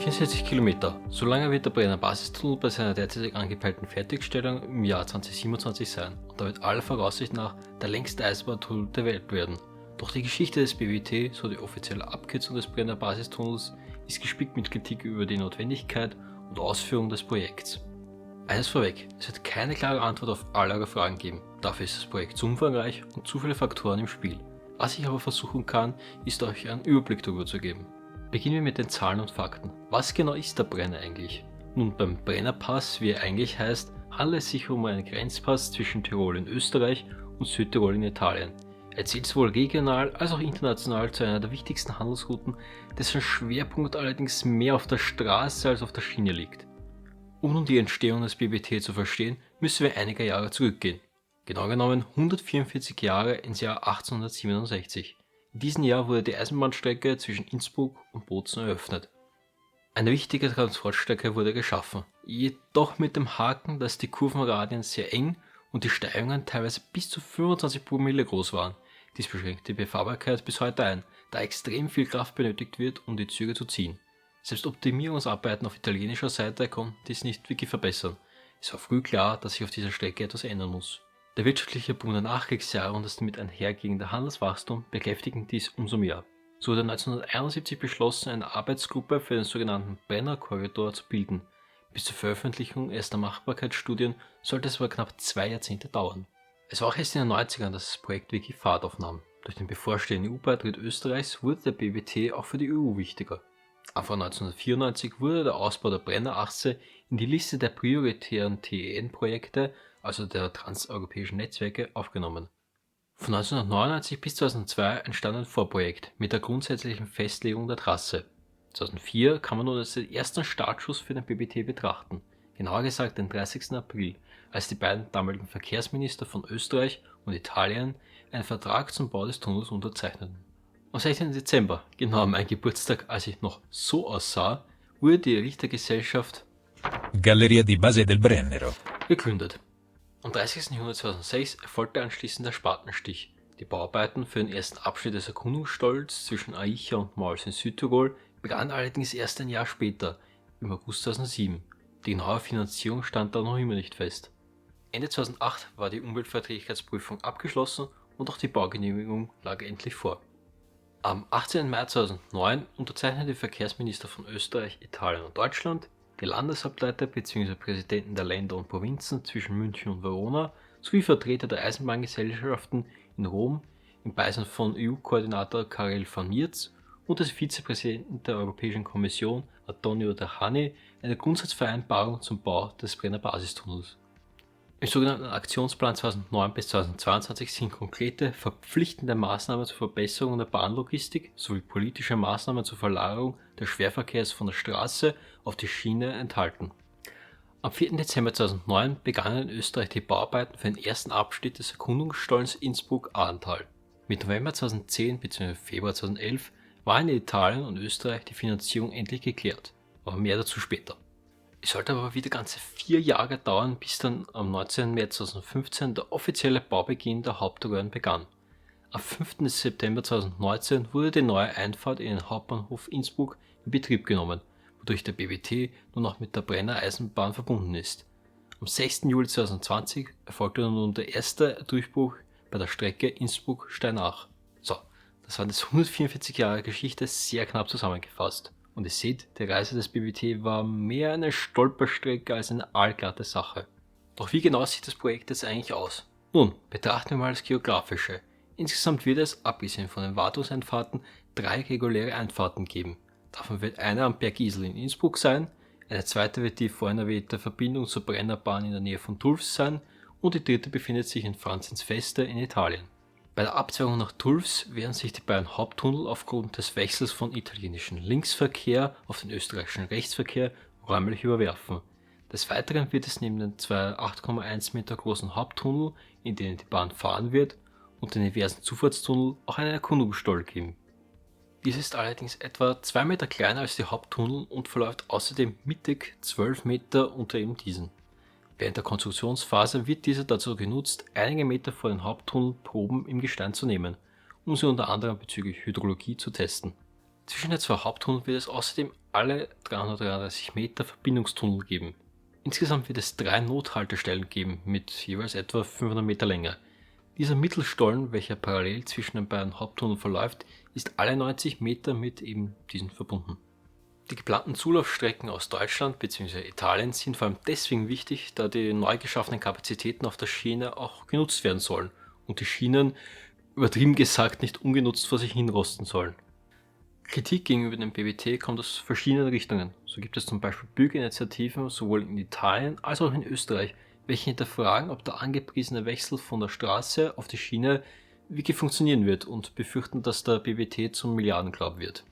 64 Kilometer. So lange wird der Brenner Basistunnel bei seiner derzeitig angepeilten Fertigstellung im Jahr 2027 sein und damit aller Voraussicht nach der längste Eisenbahntunnel der Welt werden. Doch die Geschichte des BBT, so die offizielle Abkürzung des Brenner Basistunnels, ist gespickt mit Kritik über die Notwendigkeit und Ausführung des Projekts. Eines vorweg, es wird keine klare Antwort auf alle eure Fragen geben, dafür ist das Projekt zu umfangreich und zu viele Faktoren im Spiel. Was ich aber versuchen kann, ist euch einen Überblick darüber zu geben. Beginnen wir mit den Zahlen und Fakten. Was genau ist der Brenner eigentlich? Nun, beim Brennerpass, wie er eigentlich heißt, handelt es sich um einen Grenzpass zwischen Tirol in Österreich und Südtirol in Italien. Er zählt sowohl regional als auch international zu einer der wichtigsten Handelsrouten, dessen Schwerpunkt allerdings mehr auf der Straße als auf der Schiene liegt. Um nun die Entstehung des BBT zu verstehen, müssen wir einige Jahre zurückgehen. Genau genommen 144 Jahre ins Jahr 1867. In diesem Jahr wurde die Eisenbahnstrecke zwischen Innsbruck und Bozen eröffnet. Eine wichtige Transportstrecke wurde geschaffen, jedoch mit dem Haken, dass die Kurvenradien sehr eng und die Steigungen teilweise bis zu 25 Promille groß waren. Dies beschränkt die Befahrbarkeit bis heute ein, da extrem viel Kraft benötigt wird, um die Züge zu ziehen. Selbst Optimierungsarbeiten auf italienischer Seite konnten dies nicht wirklich verbessern. Es war früh klar, dass sich auf dieser Strecke etwas ändern muss. Der wirtschaftliche Boom der Nachkriegsjahre und das damit einhergehende Handelswachstum bekräftigten dies umso mehr. So wurde 1971 beschlossen, eine Arbeitsgruppe für den sogenannten Brenner-Korridor zu bilden. Bis zur Veröffentlichung erster Machbarkeitsstudien sollte es aber knapp 2 Jahrzehnte dauern. Es war auch erst in den 90ern, dass das Projekt wirklich Fahrt aufnahm. Durch den bevorstehenden EU-Beitritt Österreichs wurde der BBT auch für die EU wichtiger. Anfang 1994 wurde der Ausbau der Brennerachse in die Liste der prioritären TEN-Projekte, also der transeuropäischen Netzwerke, aufgenommen. Von 1999 bis 2002 entstand ein Vorprojekt mit der grundsätzlichen Festlegung der Trasse. 2004 kann man nun als den ersten Startschuss für den BBT betrachten, genauer gesagt den 30. April, als die beiden damaligen Verkehrsminister von Österreich und Italien einen Vertrag zum Bau des Tunnels unterzeichneten. Am 16. Dezember, genau an meinem Geburtstag, als ich noch so aussah, wurde die Richtergesellschaft Galleria di Base del Brennero gegründet. Am 30. Juni 2006 erfolgte anschließend der Spatenstich. Die Bauarbeiten für den ersten Abschnitt des Erkundungsstolls zwischen Aicha und Mals in Südtirol begannen allerdings erst ein Jahr später, im August 2007. Die genaue Finanzierung stand da noch immer nicht fest. Ende 2008 war die Umweltverträglichkeitsprüfung abgeschlossen und auch die Baugenehmigung lag endlich vor. Am 18. Mai 2009 unterzeichneten die Verkehrsminister von Österreich, Italien und Deutschland, die Landeshauptleiter bzw. Präsidenten der Länder und Provinzen zwischen München und Verona sowie Vertreter der Eisenbahngesellschaften in Rom im Beisein von EU-Koordinator Karel van Miert und des Vizepräsidenten der Europäischen Kommission Antonio Tajani eine Grundsatzvereinbarung zum Bau des Brenner Basistunnels. Im sogenannten Aktionsplan 2009 bis 2022 sind konkrete, verpflichtende Maßnahmen zur Verbesserung der Bahnlogistik sowie politische Maßnahmen zur Verlagerung des Schwerverkehrs von der Straße auf die Schiene enthalten. Am 4. Dezember 2009 begannen in Österreich die Bauarbeiten für den ersten Abschnitt des Erkundungsstollens Innsbruck-Ahrntal. Mit November 2010 bzw. Februar 2011 war in Italien und Österreich die Finanzierung endlich geklärt, aber mehr dazu später. Es sollte aber wieder ganze 4 Jahre dauern, bis dann am 19. März 2015 der offizielle Baubeginn der Hauptröhren begann. Am 5. September 2019 wurde die neue Einfahrt in den Hauptbahnhof Innsbruck in Betrieb genommen, wodurch der BBT nun auch mit der Brenner Eisenbahn verbunden ist. Am 6. Juli 2020 erfolgte nun der erste Durchbruch bei der Strecke Innsbruck-Steinach. So, das waren jetzt 144 Jahre Geschichte sehr knapp zusammengefasst. Und ihr seht, die Reise des BBT war mehr eine Stolperstrecke als eine allglatte Sache. Doch wie genau sieht das Projekt jetzt eigentlich aus? Nun, betrachten wir mal das Geografische. Insgesamt wird es, abgesehen von den Wartungseinfahrten, 3 reguläre Einfahrten geben. Davon wird eine am Berg Isel in Innsbruck sein, eine zweite wird die vorhin erwähnte Verbindung zur Brennerbahn in der Nähe von Tulfs sein und die dritte befindet sich in Franzensfeste in Italien. Bei der Abzweigung nach Tulfs werden sich die beiden Haupttunnel aufgrund des Wechsels von italienischen Linksverkehr auf den österreichischen Rechtsverkehr räumlich überwerfen. Des Weiteren wird es neben den 2 8,1 Meter großen Haupttunnel, in denen die Bahn fahren wird, und den diversen Zufahrtstunnel auch einen Erkundungsstoll geben. Dies ist allerdings etwa 2 Meter kleiner als die Haupttunnel und verläuft außerdem mittig 12 Meter unter eben diesen. Während der Konstruktionsphase wird dieser dazu genutzt, einige Meter vor den Haupttunnel Proben im Gestein zu nehmen, um sie unter anderem bezüglich Hydrologie zu testen. Zwischen den zwei Haupttunneln wird es außerdem alle 333 Meter Verbindungstunnel geben. Insgesamt wird es 3 Nothaltestellen geben mit jeweils etwa 500 Meter Länge. Dieser Mittelstollen, welcher parallel zwischen den beiden Haupttunneln verläuft, ist alle 90 Meter mit eben diesen verbunden. Die geplanten Zulaufstrecken aus Deutschland bzw. Italien sind vor allem deswegen wichtig, da die neu geschaffenen Kapazitäten auf der Schiene auch genutzt werden sollen und die Schienen, übertrieben gesagt, nicht ungenutzt vor sich hinrosten sollen. Kritik gegenüber dem BBT kommt aus verschiedenen Richtungen. So gibt es zum Beispiel Bürgerinitiativen sowohl in Italien als auch in Österreich, welche hinterfragen, ob der angepriesene Wechsel von der Straße auf die Schiene wirklich funktionieren wird und befürchten, dass der BBT zum Milliardenclub wird.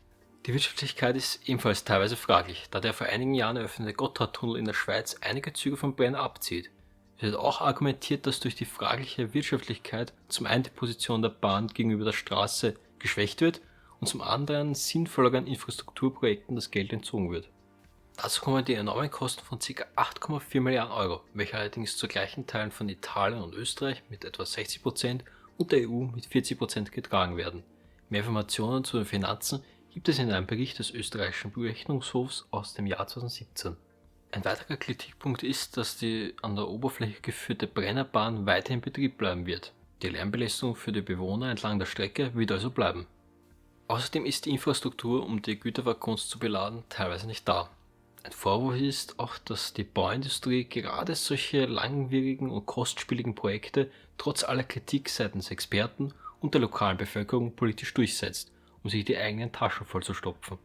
Die Wirtschaftlichkeit ist ebenfalls teilweise fraglich, da der vor einigen Jahren eröffnete Gotthardtunnel in der Schweiz einige Züge vom Brenner abzieht. Es wird auch argumentiert, dass durch die fragliche Wirtschaftlichkeit zum einen die Position der Bahn gegenüber der Straße geschwächt wird und zum anderen sinnvolleren Infrastrukturprojekten das Geld entzogen wird. Dazu kommen die enormen Kosten von ca. 8,4 Milliarden Euro, welche allerdings zu gleichen Teilen von Italien und Österreich mit etwa 60% und der EU mit 40% getragen werden. Mehr Informationen zu den Finanzen gibt es in einem Bericht des österreichischen Berechnungshofs aus dem Jahr 2017. Ein weiterer Kritikpunkt ist, dass die an der Oberfläche geführte Brennerbahn weiter in Betrieb bleiben wird. Die Lärmbelästigung für die Bewohner entlang der Strecke wird also bleiben. Außerdem ist die Infrastruktur, um die Güterwaggons zu beladen, teilweise nicht da. Ein Vorwurf ist auch, dass die Bauindustrie gerade solche langwierigen und kostspieligen Projekte trotz aller Kritik seitens Experten und der lokalen Bevölkerung politisch durchsetzt, um sich die eigenen Taschen vollzustopfen.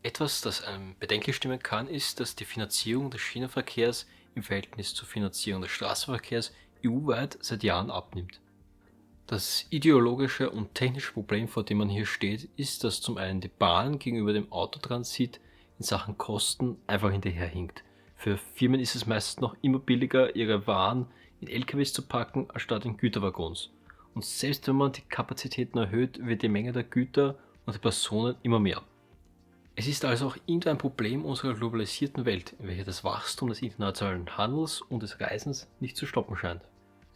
Etwas, das einem bedenklich stimmen kann, ist, dass die Finanzierung des Schienenverkehrs im Verhältnis zur Finanzierung des Straßenverkehrs EU-weit seit Jahren abnimmt. Das ideologische und technische Problem, vor dem man hier steht, ist, dass zum einen die Bahn gegenüber dem Autotransit in Sachen Kosten einfach hinterherhinkt. Für Firmen ist es meistens noch immer billiger, ihre Waren in LKWs zu packen, anstatt in Güterwaggons. Und selbst wenn man die Kapazitäten erhöht, wird die Menge der Güter und der Personen immer mehr. Es ist also auch irgendein Problem unserer globalisierten Welt, in welcher das Wachstum des internationalen Handels und des Reisens nicht zu stoppen scheint.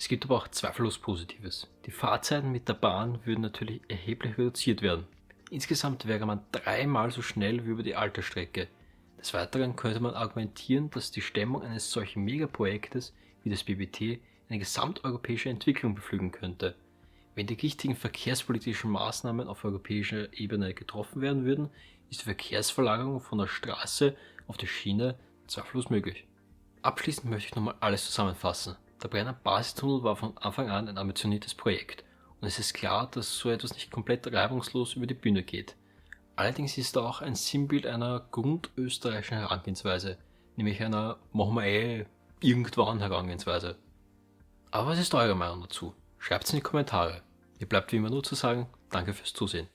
Es gibt aber auch zweifellos Positives. Die Fahrzeiten mit der Bahn würden natürlich erheblich reduziert werden. Insgesamt wäre man 3-mal so schnell wie über die alte Strecke. Des Weiteren könnte man argumentieren, dass die Stemmung eines solchen Megaprojektes wie das BBT eine gesamteuropäische Entwicklung beflügeln könnte. Wenn die richtigen verkehrspolitischen Maßnahmen auf europäischer Ebene getroffen werden würden, ist die Verkehrsverlagerung von der Straße auf die Schiene zweifellos möglich. Abschließend möchte ich nochmal alles zusammenfassen. Der Brenner Basistunnel war von Anfang an ein ambitioniertes Projekt und es ist klar, dass so etwas nicht komplett reibungslos über die Bühne geht. Allerdings ist er auch ein Sinnbild einer grundösterreichischen Herangehensweise, nämlich einer machen wir irgendwann Herangehensweise. Aber was ist eure Meinung dazu? Schreibt es in die Kommentare. Mir bleibt wie immer nur zu sagen, danke fürs Zusehen.